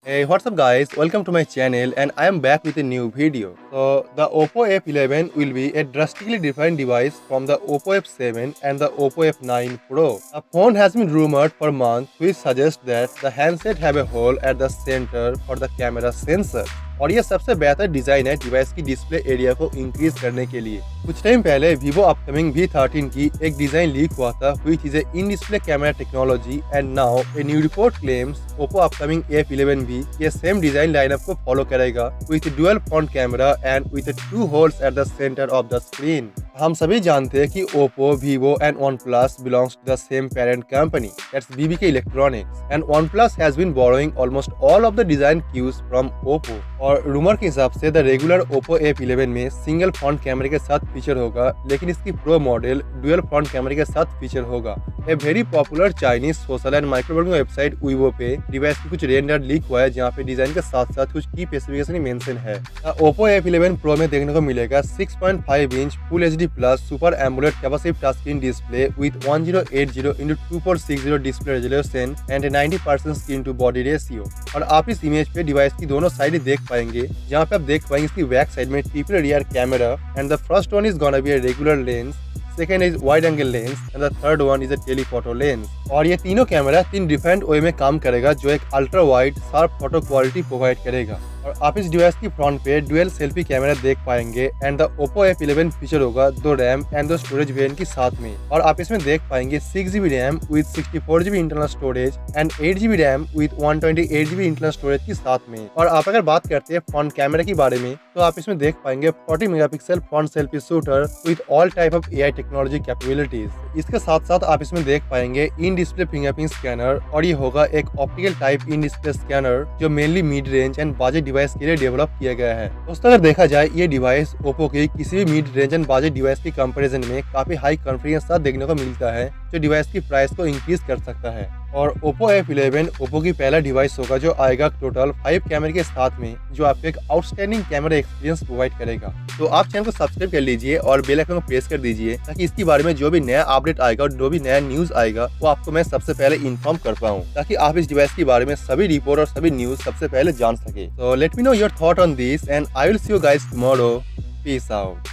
Hey, what's up guys? Welcome to my channel and I am back with a new video. So, the Oppo F11 will be a drastically different device from the Oppo F7 and the Oppo F9 Pro. The phone has been rumored for months, which suggests that the handset have a hole at the center for the camera sensor. और ये सबसे बेहतर design है device की display area को increase करने के लिए। कुछ टाइम पहले Vivo अपकमिंग V13 की एक डिजाइन लीक हुआ था which is in display camera technology and now a new report claims Oppo upcoming F11 भी ये सेम डिजाइन लाइनअप को फॉलो करेगा with dual front camera and with two holes at the centre of the screen. हम सभी जानते हैं कि Oppo, Vivo and OnePlus belongs to the same parent company, that's BBK Electronics, and OnePlus has been borrowing almost all of the design cues from Oppo। और rumour के हिसाब से the regular Oppo F11 में single front कैमरे के साथ feature होगा, लेकिन इसकी प्रो मॉडल डुअल फ्रंट कैमरे के साथ फीचर होगा। A very popular Chinese social and micro website Weibo पे डिवाइस की कुछ रेंडर लीक हुआ है, जहाँ पे डिजाइन के साथ साथ कुछ की स्पेसिफिकेशन मेंशन है। Oppo F11 Pro में देखने को मिलेगा 6.5 inch full HD plus super amoled capacitive touch screen display with 1080x2460 display resolution and 90% screen to body ratio. और आप इस इमेज पे डिवाइस की दोनों साइड देख पाएंगे, जहाँ पे आप देख पाएंगे इसकी बैक साइड में triple rear camera and the first one is gonna be a regular lens, second is wide angle lens and the third one is a telephoto lens. और ये तीनों कैमरा तीन डिफरेंट वे में काम करेगा, जो एक ultra wide sharp photo quality provide करेगा। और आप इस डिवाइस की फ्रंट पे डुअल सेल्फी कैमरा देख पाएंगे and the Oppo F11 feature होगा 2 रैम एंड 2 स्टोरेज वेरिएंट के साथ में। और आप इसमें देख पाएंगे 6GB RAM with 64GB internal storage and 8GB RAM with 128GB internal storage के साथ में। और आप अगर बात करते हैं फ्रंट कैमरा के बारे में, तो आप इसमें देख पाएंगे 40 megapixel front selfie shooter with all type of AI technology capabilities. इसके साथ साथ आप इसमें देख पाएंगे इन डिस्प्ले फिंगरप्रिंट स्कैनर, और ये होगा एक optical type in display scanner जो mainly mid range and budget device के लिए डेवलप किया गया है। दोस्तों, अगर देखा जाए ये डिवाइस Oppo की किसी भी mid range and budget device की कंपैरिजन में काफी हाई कॉन्फिडेंस के साथ देखने को मिलता है, जो डिवाइस की प्राइस को इंक्रीज कर सकता है। और Oppo F11 Oppo की पहला डिवाइस होगा जो आएगा टोटल 5 कैमरे के साथ में, जो आपको एक आउटस्टैंडिंग कैमरा एक्सपीरियंस प्रोवाइड करेगा। तो आप चैनल को सब्सक्राइब कर लीजिए और बेल आइकन को प्रेस कर दीजिए, ताकि इसके बारे में जो भी नया अपडेट आएगा और जो भी नया न्यूज आएगा वो आपको मैं सबसे पहले इन्फॉर्म कर पाऊँ, ताकि आप इस डिवाइस के बारे में सभी रिपोर्ट और सभी न्यूज सबसे पहले जान सके। So let me know your thought on this and I will see you guys tomorrow. Peace out.